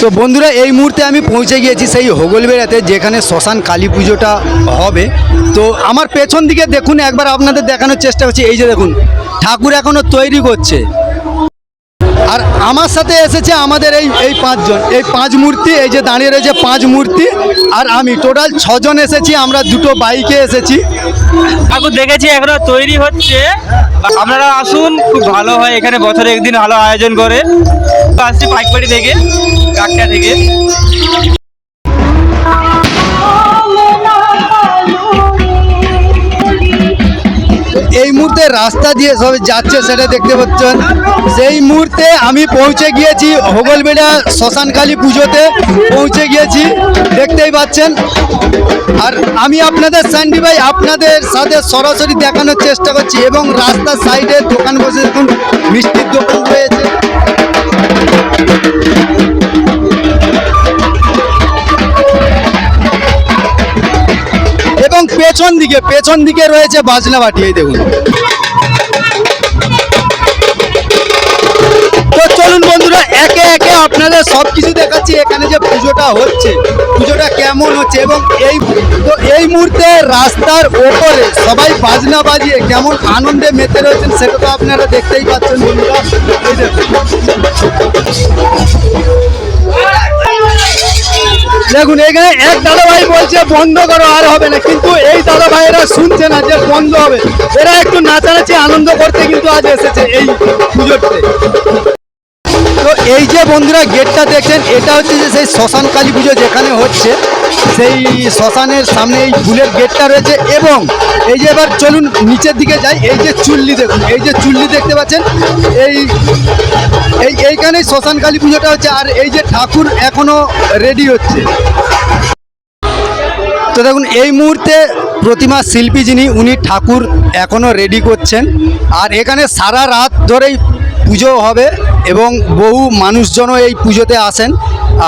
তো বন্ধুরা এই মুহূর্তে আমি পৌঁছে গিয়েছি সেই হোগলবেড়াতে, যেখানে শ্মশান কালী পুজোটা হবে। তো আমার পেছন দিকে দেখুন, একবার আপনাদের দেখানোর চেষ্টা করছি। এই যে দেখুন, ঠাকুর এখনো তৈরি করছে। আর আমার সাথে এসেছে আমাদের এই পাঁচজন, এই পাঁচ মূর্তি, এই যে দাঁড়িয়ে রয়েছে পাঁচ মূর্তি, আর আমি টোটাল 6 জন এসেছি। আমরা দুটো বাইকে এসেছি। ঠাকুর দেখেছি এখনো তৈরি হচ্ছে, আপনারা আসুন, খুব ভালো হয় এখানে, বছরে একদিন ভালো আয়োজন করে। আসছি পাইকবাড়ি থেকে, কাকটা থেকে। এই মুহূর্তে রাস্তা দিয়ে সবাই যাচ্ছে, সেটা দেখতে পাচ্ছেন। সেই মুহূর্তে আমি পৌঁছে গিয়েছি হোগলবেড়া শ্মশান কালী পুজোতে পৌঁছে গিয়েছি, দেখতেই পাচ্ছেন। আর আমি আপনাদের স্যান্ডি ভাই আপনাদের সাথে সরাসরি দেখানোর চেষ্টা করছি। এবং রাস্তার সাইডে দোকান বসে দেখুন, মিষ্টির দোকান রয়েছে। এবং পেছন দিকে রয়েছে বাজনা বাটি, এই দেখুন। তো চলুন বন্ধুরা, একে একে আপনাদের সব কিছু দেখাচ্ছি। এখানে যে পুজোটা হচ্ছে, পুজোটা কেমন হচ্ছে, এবং এই মুহূর্তে রাস্তার ওপরে সবাই বাজনা বাজিয়ে কেমন আনন্দে মেতে রয়েছেন, সেটা তো আপনারা দেখতেই পাচ্ছেন বন্ধুরা। এই দেখুন, এখানে এক দাদা ভাই বলছে বন্ধ করো, আর হবে না, কিন্তু এই দাদা ভাইয়েরা শুনছে না যে বন্ধ হবে। এরা একটু নাচানাচি আনন্দ করতে কিন্তু আজ এসেছে এই পুজোতে। তো এই যে বন্ধুরা গেটটা দেখছেন, এটা হচ্ছে যে সেই শ্মশান কালী পুজো যেখানে হচ্ছে, সেই শ্মশানের সামনে এই ফুলের গেটটা রয়েছে। এবং এই যে এবার চলুন নিচের দিকে যাই। এই যে চুল্লি দেখুন, এই যে চুল্লি দেখতে পাচ্ছেন, এইখানেই শ্মশান কালী পুজোটা হচ্ছে। আর এই যে ঠাকুর এখনো রেডি হচ্ছে। তো দেখুন, এই মুহূর্তে প্রতিমা শিল্পী যিনি, উনি ঠাকুর এখনো রেডি করছেন। আর এখানে সারা রাত ধরেই পুজো হবে এবং বহু মানুষজনও এই পুজোতে আসেন।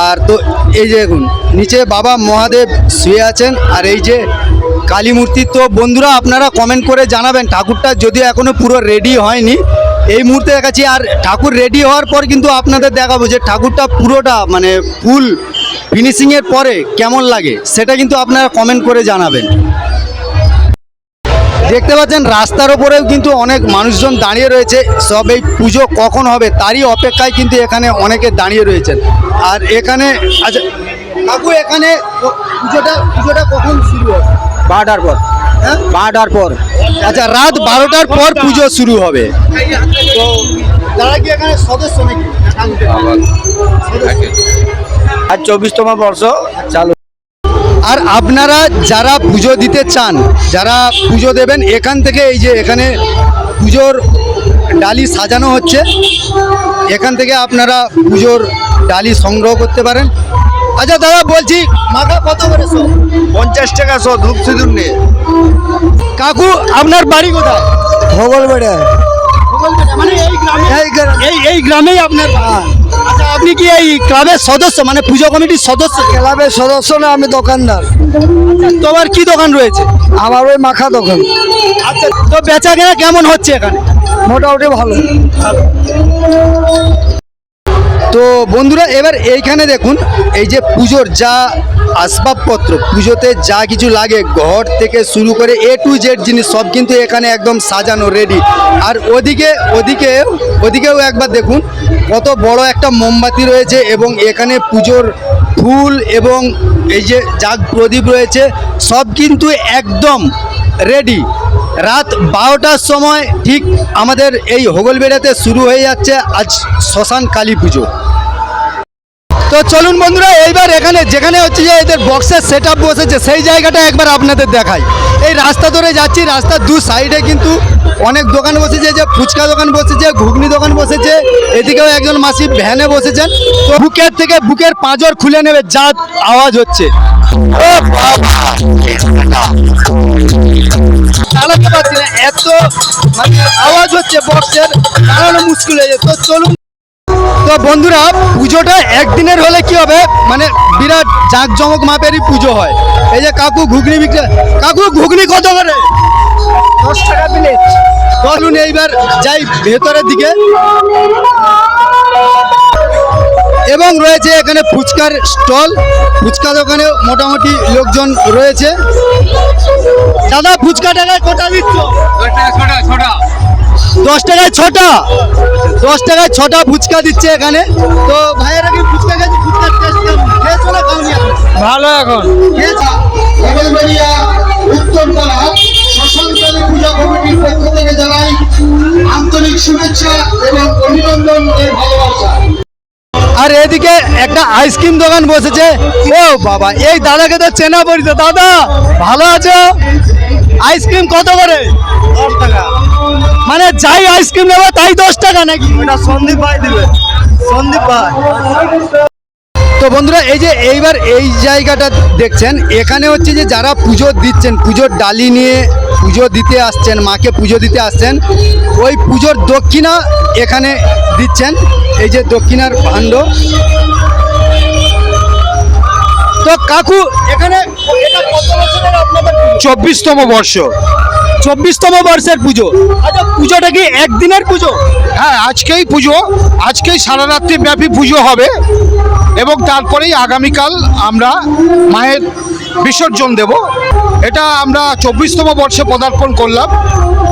আর তো এই যে দেখুন, নিচে বাবা মহাদেব শুয়ে আছেন। আর এই যে কালী মূর্তি। তো বন্ধুরা আপনারা কমেন্ট করে জানাবেন, ঠাকুরটা যদিও এখনও পুরো রেডি হয়নি, এই মুহূর্তে দেখাচ্ছি। আর ঠাকুর রেডি হওয়ার পর কিন্তু আপনাদের দেখাবো যে ঠাকুরটা পুরোটা মানে ফুল ফিনিশিংয়ের পরে কেমন লাগে, সেটা কিন্তু আপনারা কমেন্ট করে জানাবেন। দেখতে পাচ্ছেন রাস্তার ওপরেও কিন্তু অনেক মানুষজন দাঁড়িয়ে রয়েছে। সব এই পুজো কখন হবে তারই অপেক্ষায় কিন্তু এখানে অনেকে দাঁড়িয়ে রয়েছেন। আর এখানে আচ্ছা কাকু, এখানে পুজোটা কখন শুরু হবে? 12টার পর। হ্যাঁ, 12টার পর। আচ্ছা, রাত 12টার পর পুজো শুরু হবে। তো তারা কি এখানে সদস্য নাকি? আর 24তম বর্ষ চালু। আর আপনারা যারা পুজো দিতে চান, যারা পুজো দেবেন, এখান থেকে এই যে এখানে পুজোর ডালি সাজানো হচ্ছে, এখান থেকে আপনারা পুজোর ডালি সংগ্রহ করতে পারেন। আচ্ছা দাদা বলছি, মাখা কত করে? 50 টাকা শো, ধূপ সিঁদুর নিয়ে। কাকু আপনার বাড়ি কোথায়? হোগলবেড়া। মানে এই গ্রামেই আপনার বাড়ি? আচ্ছা, আপনি কি এই ক্লাবের সদস্য, মানে পুজো কমিটির সদস্য? ক্লাবের সদস্য না, আমি দোকানদার। তোমার কি দোকান রয়েছে? আমার ওই মাখা দোকান। আচ্ছা, তো বেচা কেনা কেমন হচ্ছে এখানে? মোটামুটি ভালো। তো বন্ধুরা এবার এইখানে দেখুন, এই যে পুজোর যা আসবাবপত্র, পুজোতে যা কিছু লাগে, ঘর থেকে শুরু করে A to Z জিনিস সব কিন্তু এখানে একদম সাজানো রেডি। আর ওদিকেও একবার দেখুন, কত বড় একটা মোমবাতি রয়েছে। এবং এখানে পুজোর ফুল এবং এই যে জাগ প্রদীপ রয়েছে, সব কিন্তু একদম রেডি। রাত 12টার সময় ঠিক আমাদের এই হোগলবেড়াতে শুরু হয়ে যাচ্ছে আজ শ্মশান কালী পুজো। তো চলুন বন্ধুরা, এইবার এখানে যেখানে হচ্ছে যে এদের বক্সের সেট আপ বসেছে, সেই জায়গাটা একবার আপনাদের দেখাই। এই রাস্তা ধরে যাচ্ছি, রাস্তার দু সাইডে কিন্তু অনেক দোকান বসেছে, যে ফুচকা দোকান বসেছে, ঘুগনি দোকান বসেছে, এদিকেও একজন মাসি ভ্যানে বসেছেন। তো বুকের পাঁজর খুলে নেবে, যা আওয়াজ হচ্ছে। চালাতে পারছি না, এত মানে আওয়াজ হচ্ছে বক্সের, দাঁড়ানো মুশকিল হয়ে যায়। তো চলুন। তো বন্ধুরা, পুজোটা একদিনের হলে কি হবে, মানে বিরাট জাঁকজমক মাপেরই পুজো হয়। এই যে কাকু ঘুগনি বিক্রি। কাকু ঘুগনি কত করে? 10 টাকা প্লেট। চলুন এইবার যাই ভেতরের দিকে। এবং রয়েছে এখানে ফুচকার স্টল, ফুচকা দোকানে মোটামুটি লোকজন রয়েছে। দাদা ফুচকা টাকায় কটা দিচ্ছ? 10 টাকায় ছটা, 10 টাকায় ছটা ফুচকা দিচ্ছে এখানে। তো ভাইয়েরা কি ফুচকা খেয়েছে? ফুচকার টেস্ট কেমন? খেয়েছো না খাওনি এখন? ভালো এখন খেয়েছো? হেগেলবেড়িয়া উত্তরপাড়া শ্মশানকালী পূজা কমিটির পক্ষ থেকে জানাই আন্তরিক শুভেচ্ছা এবং অভিনন্দন এর ভালোবাসা। আর এদিকে একটা আইসক্রিম দোকান বসেছে। ও বাবা, এই দাদাকে তো চেনা পরিচয়। দাদা ভালো আছো? আইসক্রিম কত করে? 10 টাকা। মানে যাই আইসক্রিম নেবো তাই 10 টাকা নাকি? এটা সন্দীপ ভাই দিবে, সন্দীপ ভাই। তো বন্ধুরা এই যে এইবার এই জায়গাটা দেখছেন, এখানে হচ্ছে যে যারা পুজো দিচ্ছেন, পুজোর ডালি নিয়ে পুজো দিতে আসছেন, মাকে পুজো দিতে আসছেন, ওই পুজোর দক্ষিণা এখানে দিচ্ছেন। এই যে দক্ষিণার ভাণ্ড। তো কাকু এখানে এটা কত বছরের আপনাদের? 24তম বর্ষ। 24তম বর্ষের পুজো। আচ্ছা পুজোটা কি একদিনের পুজো? হ্যাঁ, আজকেই পুজো, আজকেই সারা রাত্রি ব্যাপী পুজো হবে এবং তারপরেই আগামীকাল আমরা মায়ের বিসর্জন দেব। এটা আমরা 24তম বর্ষে পদার্পণ করলাম।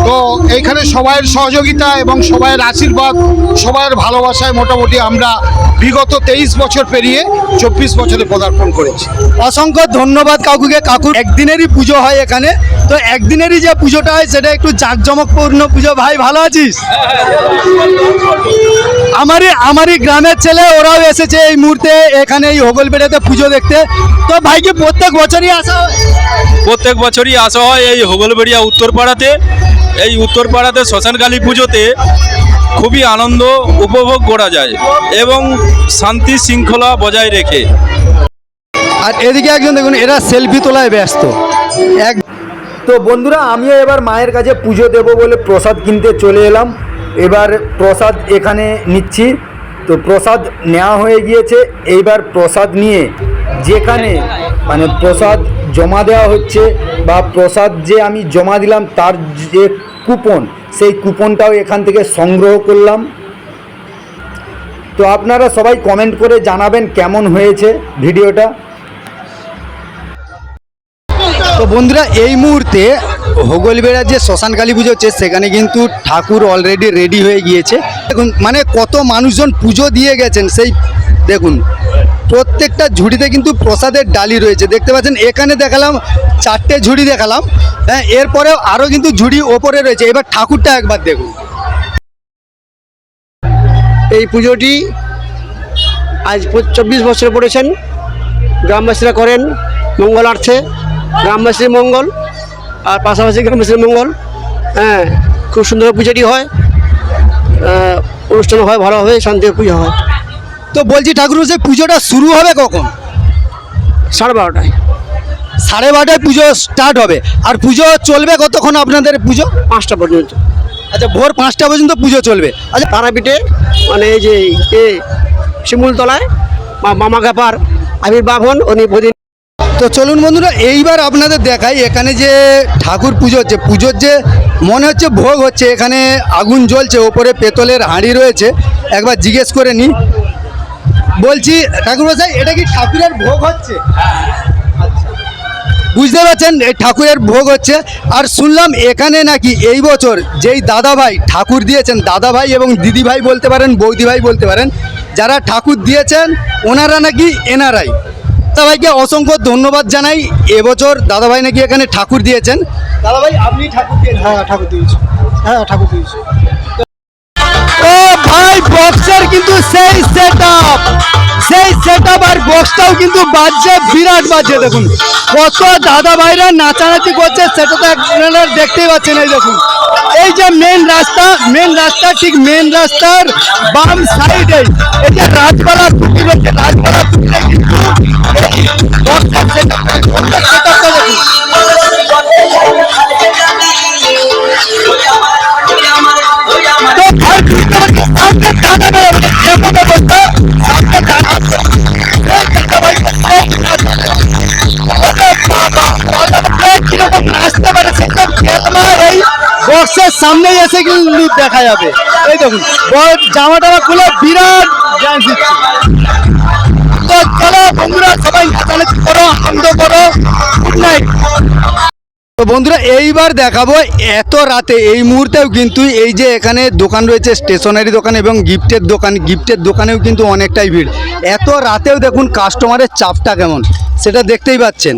তো এইখানে সবাইয়ের সহযোগিতা এবং সবাইয়ের আশীর্বাদ, সবাইয়ের ভালোবাসায় মোটামুটি আমরা বিগত 23 বছর পেরিয়ে 24 বছরে পদার্পণ করেছি। অসংখ্য ধন্যবাদ কাকুকে। কাকু একদিনেরই পুজো হয় এখানে। তো একদিনেরই যে পুজোটা হয় সেটা একটু জাঁকজমকপূর্ণ পুজো। ভাই ভালো আছিস? আমারই গ্রামের ছেলে, ওরাও এসেছে এই মুহূর্তে এখানে এই হোগলবেড়াতে পুজো দেখতে। তো ভাইকে প্রত্যেক বছরই আসা হয়? প্রত্যেক বছরই আসা হয় এই হোগলবেড়িয়া উত্তরপাড়াতে। এই উত্তরপাড়াতে শ্মশানকালী পুজোতে খুবই আনন্দ উপভোগ করা যায় এবং শান্তি শৃঙ্খলা বজায় রেখে। আর এদিকে একজন দেখুন, এরা সেলফি তোলায় ব্যস্ত। তো বন্ধুরা আমিও এবার মায়ের কাছে পুজো দেব বলে প্রসাদ কিনতে চলে এলাম। এবার প্রসাদ এখানে নিচ্ছি। তো প্রসাদ নেওয়া হয়ে গিয়েছে। এইবার প্রসাদ নিয়ে যেখানে মানে প্রসাদ জমা দেওয়া হচ্ছে বা প্রসাদ যে আমি জমা দিলাম তার যে কুপন, সেই কুপনটাও এখান থেকে সংগ্রহ করলাম। তো আপনারা সবাই কমেন্ট করে জানাবেন কেমন হয়েছে ভিডিওটা। তো বন্ধুরা এই মুহূর্তে হোগলবেড়ার যে শ্মশানকালী পুজো হচ্ছে সেখানে কিন্তু ঠাকুর অলরেডি রেডি হয়ে গিয়েছে। দেখুন মানে কত মানুষজন পুজো দিয়ে গেছেন, সেই দেখুন প্রত্যেকটা ঝুড়িতে কিন্তু প্রসাদের ডালি রয়েছে। দেখতে পাচ্ছেন এখানে দেখালাম 4টে ঝুড়ি দেখালাম, হ্যাঁ এরপরেও আরও কিন্তু ঝুড়ি ওপরে রয়েছে। এবার ঠাকুরটা একবার দেখুন। এই পুজোটি আজ 24 বছর পড়েছেন। গ্রামবাসীরা করেন মঙ্গলার্থে, গ্রামবাসীর মঙ্গল আর পাশাপাশি গ্রামবাসীর মঙ্গল। হ্যাঁ, খুব সুন্দর পুজোটি হয়, অনুষ্ঠান হয় ভালোভাবে, শান্তির পুজো হয়। তো বলছি ঠাকুর সেই পুজোটা শুরু হবে কখন? 12:30টায়। 12:30টায় পুজো স্টার্ট হবে। আর পুজো চলবে কতক্ষণ আপনাদের পুজো? 5টা পর্যন্ত। আচ্ছা ভোর 5টা পর্যন্ত পুজো চলবে। আচ্ছা তারাপীঠে মানে এই যে শিমুলতলায় মামা গাপার আবির্ভাব হন উনি প্রতিদিন। তো চলুন বন্ধুরা এইবার আপনাদের দেখাই এখানে যে ঠাকুর পুজো হচ্ছে, পুজোর যে মনে হচ্ছে ভোগ হচ্ছে। এখানে আগুন জ্বলছে, ওপরে পেতলের হাঁড়ি রয়েছে। একবার জিজ্ঞেস করে নিই। বলছি ঠাকুরমশাই এটা কি ঠাকুরের ভোগ হচ্ছে? বুঝতে পারছেন এই ঠাকুরের ভোগ হচ্ছে। আর শুনলাম এখানে নাকি এই বছর যেই দাদাভাই ঠাকুর দিয়েছেন, দাদাভাই এবং দিদিভাই বলতে পারেন, বৌদিভাই বলতে পারেন, যারা ঠাকুর দিয়েছেন ওনারা নাকি এনআরআই। দাদাভাইকে অসংখ্য ধন্যবাদ জানাই। এবছর দাদাভাই নাকি এখানে ঠাকুর দিয়েছেন। দাদাভাই আপনি ঠাকুর দিয়েছেন? হ্যাঁ ঠাকুর দিয়েছি, হ্যাঁ ঠাকুর দিয়েছি। ও ভাই বক্সের কিন্তু সেই সেটআপ আর বক্সটাও কিন্তু বাজছে, বিরাট বাজছে। দেখুন কত দাদা ভাইরা নাচানাচি করছে, সেটা তো আপনারা দেখতেই পাচ্ছেন। এই দেখুন এই যে মেন রাস্তা ঠিক মেন রাস্তার বাম সাইডে এই যে রাজপালা টুকি রয়েছে, রাজপালা টুকিতে কিন্তু বক্সের সেটআপটা দেখুন। তো ভাই বুঝতে পারছি সামনে দাদা এমন অবস্থা, সামনে দাদা কিরকম নাচতে পারে সেটা এই বক্সের সামনেই এসে কিন্তু দেখা যাবে। এই দেখুন জামা টামা খুলে বিরাট ডান্স দিচ্ছে। তো চলো বন্ধুরা, সবাই নাচানাচি করো, আনন্দ করো। Good night. তো বন্ধুরা, এইবার দেখাবো এত রাতে এই মুহূর্তেও কিন্তু এই যে এখানে দোকান রয়েছে, স্টেশনারি দোকান এবং গিফটের দোকানেও কিন্তু অনেকটাই ভিড়। এত রাতেও দেখুন কাস্টমারের চাপটা কেমন, সেটা দেখতেই পাচ্ছেন।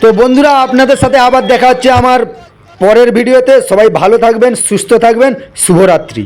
তো বন্ধুরা, আপনাদের সাথে আবার দেখা হচ্ছে আমার পরের ভিডিওতে। সবাই ভালো থাকবেন, সুস্থ থাকবেন। শুভরাত্রি।